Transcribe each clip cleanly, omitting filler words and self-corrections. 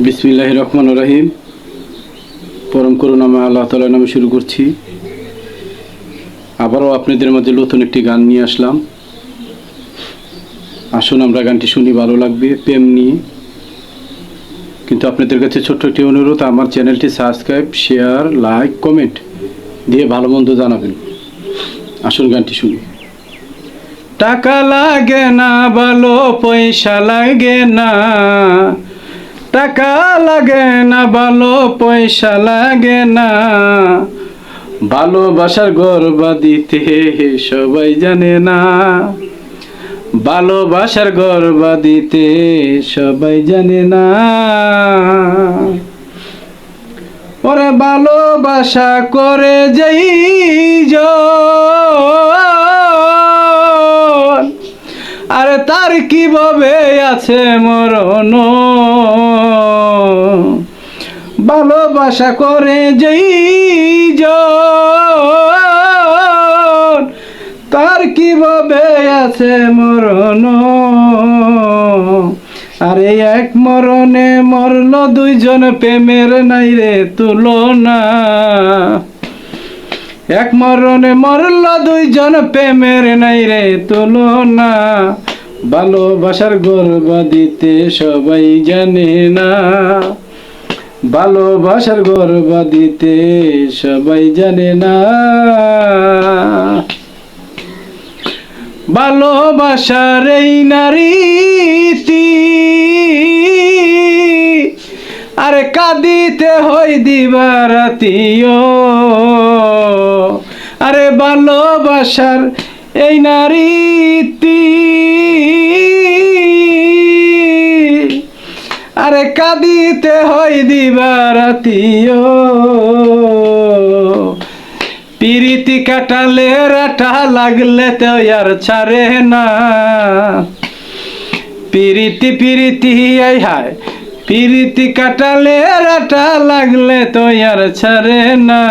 বিসমিল্লাহির রহমানির রহিম। পরম করুণাময় আল্লাহ তাআলার নামে শুরু করছি। আবারও আপনাদের মাঝে নতুন একটি গান নিয়ে আসলাম। আসুন আমরা গানটি শুনি, ভালো লাগবে, প্রেম নিয়ে। কিন্তু আপনাদের কাছে ছোট্ট একটি অনুরোধ, আমার চ্যানেলটি সাবস্ক্রাইব, শেয়ার, লাইক, কমেন্ট দিয়ে ভালো মন্দ জানাবেন। আসুন গানটি শুনি। টাকা লাগে না, ভালো পয়সা লাগে না, টাকা লাগে না, ভালো পয়সা লাগে না, ভালোবাসার গর্বা দিতে সবাই জানে না, ভালোবাসার গর্বা দিতে সবাই জানে না। ওরে ভালোবাসা করে যেই আরে তার কিভাবে আছে মরণ, ভালোবাসা করে যেই তার কিভাবে আছে মরণ। আরে এক মরণে মরল দুইজন, প্রেমের নাই রে তুলনা। এক মরণে মরল দুইজন, প্রেমের নাই রে তুলনা, ভালোবাসার গর্বা দিতে সবাই জানে না, ভালোবাসার গর্বা দিতে সবাই জানে না। ভালোবাসার এই নারীতি আরে কাঁদিতে হয় দিবারাতিও, আরে ভালোবাসার এই নারীতি আরে কাঁদিতে হয় দিবারাতিও। পিরিতি কাটালে রাটা লাগলে তো আর ছাড়ে না, পিরিতি পিরিতি আই হায়, পিরিতি কাটালে রাটা লাগলে তো আর ছাড়ে না,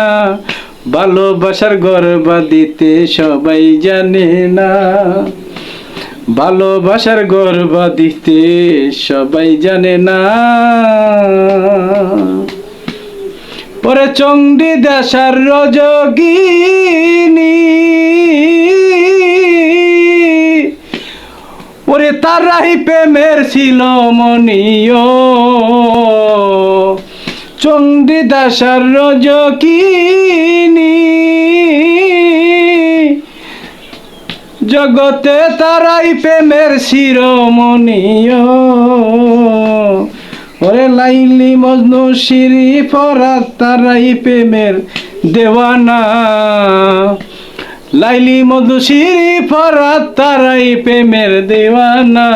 ভালোবাসার গর্বা দিতে সবাই জানে না, ভালোবাসার গর্বা দিতে সবাই জানে না। ওরে চণ্ডী দাসার রজগিনী ওরে তারাই প্রেমের ছিল মনিও, চণ্ডী দাসার রজগিনী জগতে তারাই প্রেমের শিরোমণিও। ওরে লাইলি মজনু শিরি ফরাত তারাই প্রেমের দেওয়ানা, লাইলি মজনু শিরি ফরাত তারাই প্রেমের দেওয়ানা,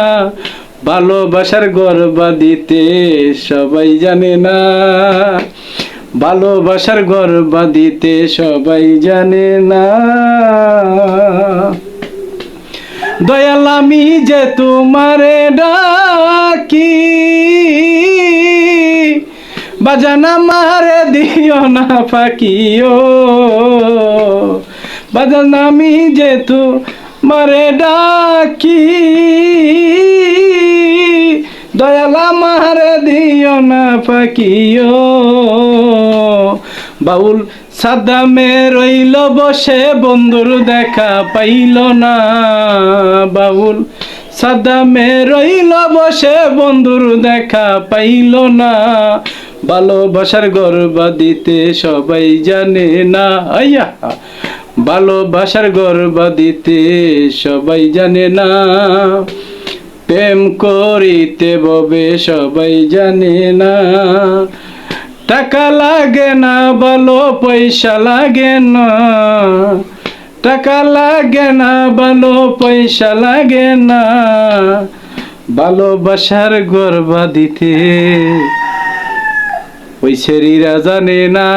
ভালোবাসার গর্বা দিতে সবাই জানে না, ভালোবাসার গর্বা দিতে সবাই জানে না। দয়াল আমি যে তোমারে ডাকি, বাজানা মারে দিও না ফাঁকিও, বাজান আমি যে তোমারে ডাকি, দয়াল মারে দিও না ফাঁকিও। বাউল সাদামে রইল বসে, বন্ধুর দেখা পাইল না, বাউল সাদামে রইল বসে, বন্ধুর দেখা পাইল না, ভালোবাসার গর্বা দিতে সবাই জানে না। আইয়া ভালোবাসার গর্বা দিতে সবাই জানে না, প্রেম করিতে ববে সবাই জানে না, টাকা লাগে না, ভালো পয়সা লাগে না, টাকা লাগে না, ভালো পয়সা লাগে না, ভালোবাসার গর্বা দিতে ওই ছেড়িরা জানে না।